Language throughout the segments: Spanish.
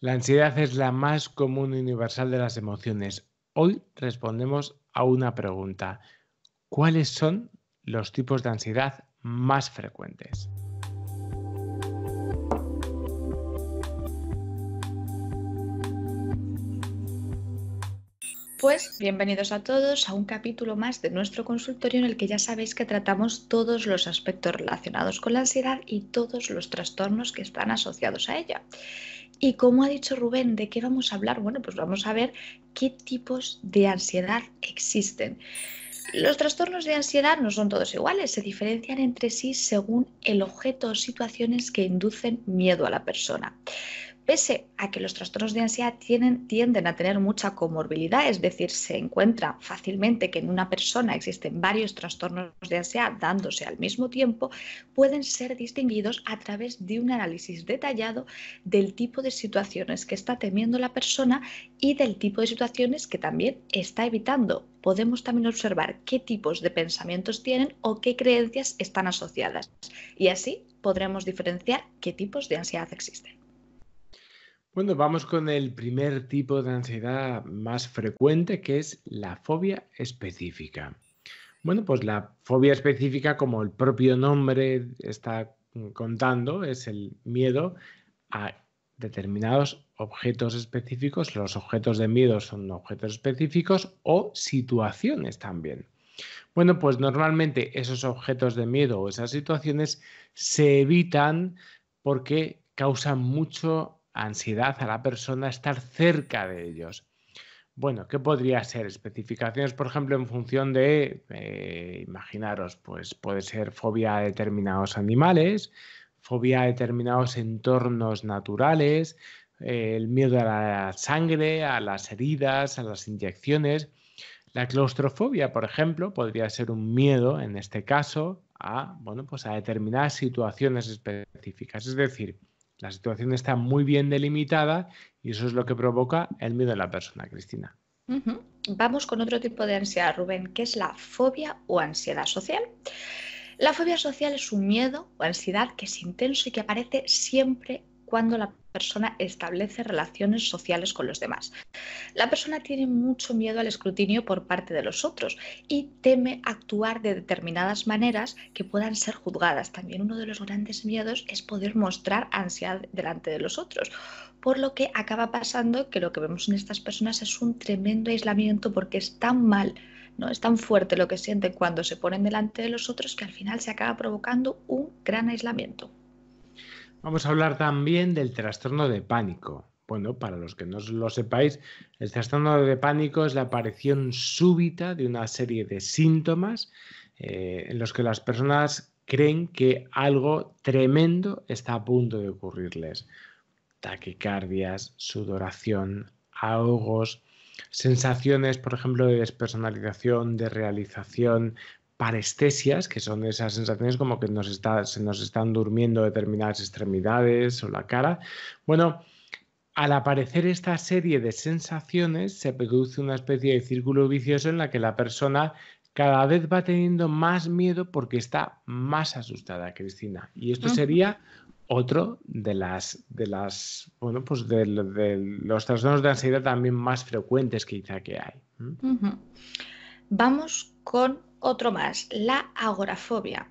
La ansiedad es la más común y universal de las emociones. Hoy respondemos a una pregunta. ¿Cuáles son los tipos de ansiedad más frecuentes? Pues bienvenidos a todos a un capítulo más de nuestro consultorio en el que ya sabéis que tratamos todos los aspectos relacionados con la ansiedad y todos los trastornos que están asociados a ella. Y como ha dicho Rubén, ¿de qué vamos a hablar? Bueno, pues vamos a ver qué tipos de ansiedad existen. Los trastornos de ansiedad no son todos iguales, se diferencian entre sí según el objeto o situaciones que inducen miedo a la persona. Pese a que los trastornos de ansiedad tienden a tener mucha comorbilidad, es decir, se encuentra fácilmente que en una persona existen varios trastornos de ansiedad dándose al mismo tiempo, pueden ser distinguidos a través de un análisis detallado del tipo de situaciones que está temiendo la persona y del tipo de situaciones que también está evitando. Podemos también observar qué tipos de pensamientos tienen o qué creencias están asociadas y así podremos diferenciar qué tipos de ansiedad existen. Bueno, vamos con el primer tipo de ansiedad más frecuente, que es la fobia específica. Bueno, pues la fobia específica, como el propio nombre está contando, es el miedo a determinados objetos específicos. Los objetos de miedo son objetos específicos o situaciones también. Bueno, pues normalmente esos objetos de miedo o esas situaciones se evitan porque causan mucho ansiedad a la persona estar cerca de ellos. Bueno, ¿qué podría ser? Especificaciones, por ejemplo, en función de, imaginaros, pues puede ser fobia a determinados animales, fobia a determinados entornos naturales, el miedo a la sangre, a las heridas, a las inyecciones. La claustrofobia, por ejemplo, podría ser un miedo, en este caso, a, bueno, pues a determinadas situaciones específicas. Es decir, la situación está muy bien delimitada y eso es lo que provoca el miedo en la persona, Cristina. Ujú. Vamos con otro tipo de ansiedad, Rubén, que es la fobia o ansiedad social. La fobia social es un miedo o ansiedad que es intenso y que aparece siempre cuando la persona establece relaciones sociales con los demás. La persona tiene mucho miedo al escrutinio por parte de los otros y teme actuar de determinadas maneras que puedan ser juzgadas. También uno de los grandes miedos es poder mostrar ansiedad delante de los otros, por lo que acaba pasando que lo que vemos en estas personas es un tremendo aislamiento porque es tan mal, ¿no? Es tan fuerte lo que sienten cuando se ponen delante de los otros que al final se acaba provocando un gran aislamiento. Vamos a hablar también del trastorno de pánico. Bueno, para los que no lo sepáis, el trastorno de pánico es la aparición súbita de una serie de síntomas en los que las personas creen que algo tremendo está a punto de ocurrirles. Taquicardias, sudoración, ahogos, sensaciones, por ejemplo, de despersonalización, de realización, parestesias, que son esas sensaciones como que se nos están durmiendo determinadas extremidades o la cara. Bueno, al aparecer esta serie de sensaciones, se produce una especie de círculo vicioso en la que la persona cada vez va teniendo más miedo porque está más asustada, Cristina. Y esto Ujú, sería otro bueno, pues de los trastornos de ansiedad también más frecuentes quizá que hay. ¿M? ujú. Vamos con otro más, la agorafobia.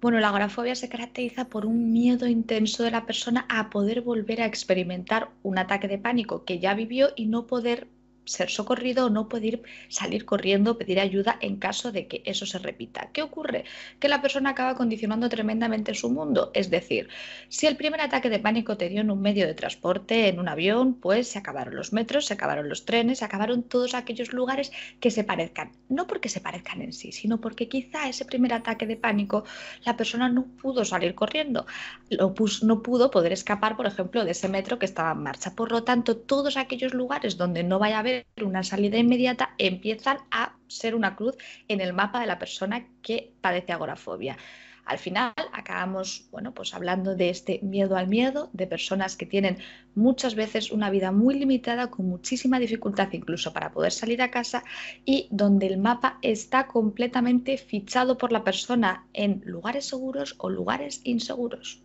Bueno, la agorafobia se caracteriza por un miedo intenso de la persona a poder volver a experimentar un ataque de pánico que ya vivió y no poder ser socorrido o no poder salir corriendo o pedir ayuda en caso de que eso se repita. ¿Qué ocurre? Que la persona acaba condicionando tremendamente su mundo. Es decir, si el primer ataque de pánico te dio en un medio de transporte, en un avión, pues se acabaron los metros, se acabaron los trenes, se acabaron todos aquellos lugares que se parezcan. No porque se parezcan en sí, sino porque quizá ese primer ataque de pánico la persona no pudo salir corriendo, no pudo poder escapar, por ejemplo, de ese metro que estaba en marcha. Por lo tanto, todos aquellos lugares donde no vaya a haber una salida inmediata empiezan a ser una cruz en el mapa de la persona que padece agorafobia. Al final acabamos, bueno, pues hablando de este miedo al miedo, de personas que tienen muchas veces una vida muy limitada, con muchísima dificultad incluso para poder salir a casa y donde el mapa está completamente fichado por la persona en lugares seguros o lugares inseguros.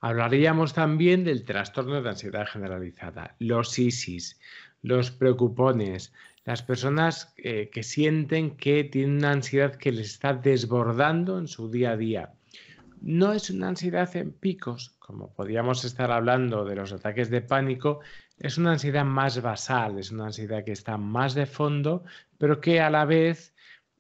Hablaríamos también del trastorno de ansiedad generalizada, los ISIS, los preocupones, las personas que sienten que tienen una ansiedad que les está desbordando en su día a día. No es una ansiedad en picos, como podríamos estar hablando de los ataques de pánico, es una ansiedad más basal, es una ansiedad que está más de fondo, pero que a la vez,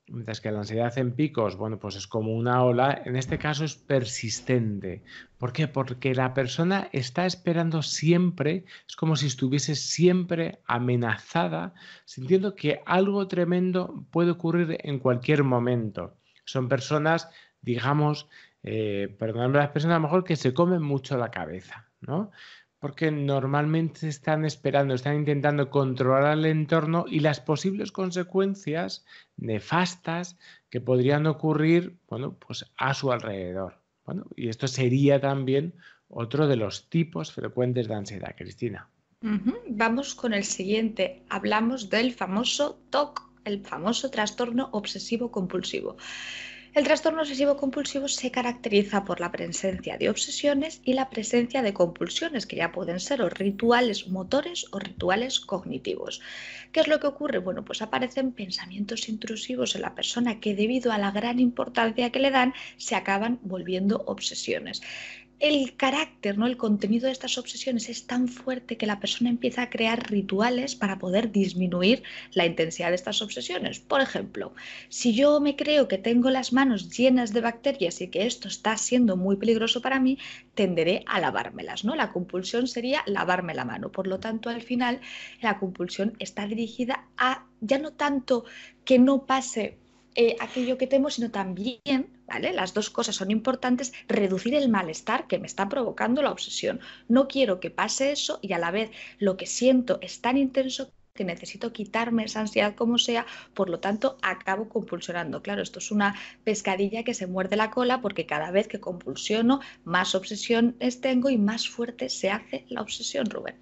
mientras que la ansiedad en picos, bueno, pues es como una ola, en este caso es persistente. ¿Por qué? Porque la persona está esperando siempre, es como si estuviese siempre amenazada, sintiendo que algo tremendo puede ocurrir en cualquier momento. Son personas, digamos, perdonadme la expresión, a lo mejor que se comen mucho la cabeza, ¿no? Porque normalmente están esperando, están intentando controlar el entorno y las posibles consecuencias nefastas que podrían ocurrir, bueno, pues a su alrededor. Bueno, y esto sería también otro de los tipos frecuentes de ansiedad, Cristina. Vamos con el siguiente. Hablamos del famoso TOC, el famoso trastorno obsesivo compulsivo. El trastorno obsesivo compulsivo se caracteriza por la presencia de obsesiones y la presencia de compulsiones, que ya pueden ser o rituales motores o rituales cognitivos. ¿Qué es lo que ocurre? Bueno, pues aparecen pensamientos intrusivos en la persona que, debido a la gran importancia que le dan, se acaban volviendo obsesiones. El carácter, ¿no? El contenido de estas obsesiones es tan fuerte que la persona empieza a crear rituales para poder disminuir la intensidad de estas obsesiones. Por ejemplo, si yo me creo que tengo las manos llenas de bacterias y que esto está siendo muy peligroso para mí, tenderé a lavármelas, ¿no? La compulsión sería lavarme la mano. Por lo tanto, al final, la compulsión está dirigida a ya no tanto que no pase aquello que temo, sino también, ¿vale? Las dos cosas son importantes, reducir el malestar que me está provocando la obsesión. No quiero que pase eso y a la vez lo que siento es tan intenso que necesito quitarme esa ansiedad como sea, por lo tanto acabo compulsionando. Claro, esto es una pescadilla que se muerde la cola porque cada vez que compulsiono, más obsesiones tengo y más fuerte se hace la obsesión, Rubén.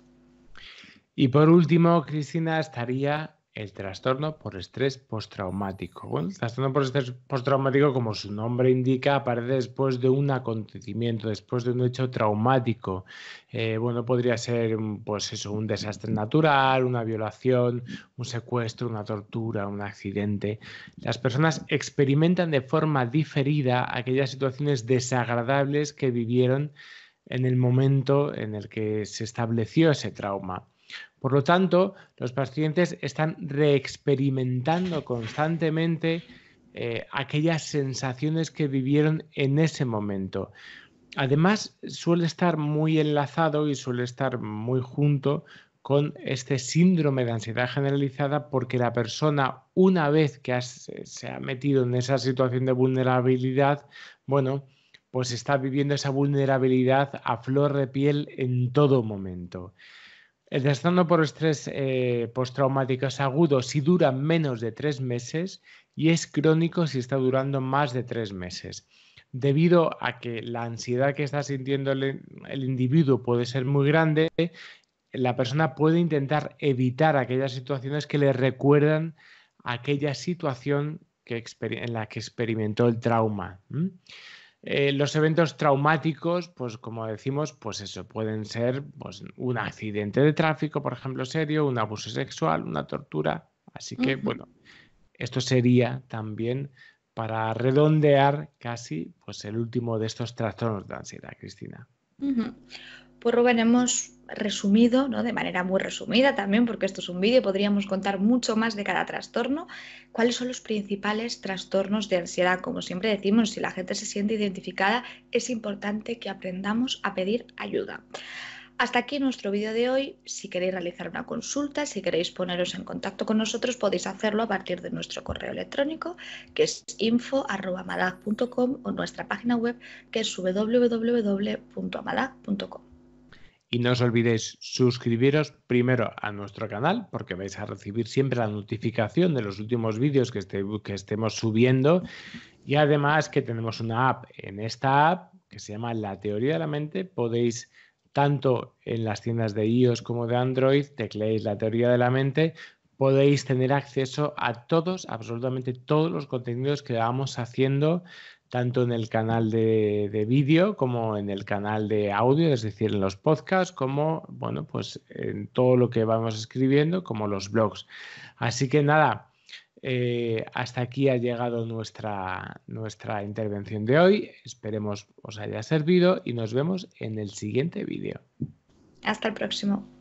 Y por último, Cristina, estaría el trastorno por estrés postraumático. Bueno, el trastorno por estrés postraumático, como su nombre indica, aparece después de un acontecimiento, después de un hecho traumático. Bueno, podría ser, pues eso, un desastre natural, una violación, un secuestro, una tortura, un accidente. Las personas experimentan de forma diferida aquellas situaciones desagradables que vivieron en el momento en el que se estableció ese trauma. Por lo tanto, los pacientes están reexperimentando constantemente aquellas sensaciones que vivieron en ese momento. Además, suele estar muy enlazado y suele estar muy junto con este síndrome de ansiedad generalizada, porque la persona, una vez que se ha metido en esa situación de vulnerabilidad, bueno, pues está viviendo esa vulnerabilidad a flor de piel en todo momento. El trastorno por estrés postraumático es agudo si dura menos de 3 meses y es crónico si está durando más de 3 meses. Debido a que la ansiedad que está sintiendo el individuo puede ser muy grande, la persona puede intentar evitar aquellas situaciones que le recuerdan aquella situación en la que experimentó el trauma. Los eventos traumáticos, pues como decimos, pues eso, pueden ser pues, un accidente de tráfico, por ejemplo, serio, un abuso sexual, una tortura. Así que, bueno, esto sería también para redondear casi pues, el último de estos trastornos de ansiedad, Cristina. Pues Rubén, hemos resumido, ¿no? De manera muy resumida también, porque esto es un vídeo, podríamos contar mucho más de cada trastorno, cuáles son los principales trastornos de ansiedad. Como siempre decimos, si la gente se siente identificada, es importante que aprendamos a pedir ayuda. Hasta aquí nuestro vídeo de hoy. Si queréis realizar una consulta, si queréis poneros en contacto con nosotros, podéis hacerlo a partir de nuestro correo electrónico, que es info@amadag.com, o nuestra página web, que es www.amadag.com. Y no os olvidéis suscribiros primero a nuestro canal, porque vais a recibir siempre la notificación de los últimos vídeos que estemos subiendo. Y además que tenemos una app. En esta app, que se llama La Teoría de la Mente, podéis, tanto en las tiendas de iOS como de Android, tecleéis La Teoría de la Mente, podéis tener acceso a todos, absolutamente todos los contenidos que vamos haciendo, tanto en el canal de vídeo como en el canal de audio, es decir, en los podcasts, como, bueno, pues en todo lo que vamos escribiendo, como los blogs. Así que nada, hasta aquí ha llegado nuestra intervención de hoy. Esperemos os haya servido y nos vemos en el siguiente vídeo. Hasta el próximo.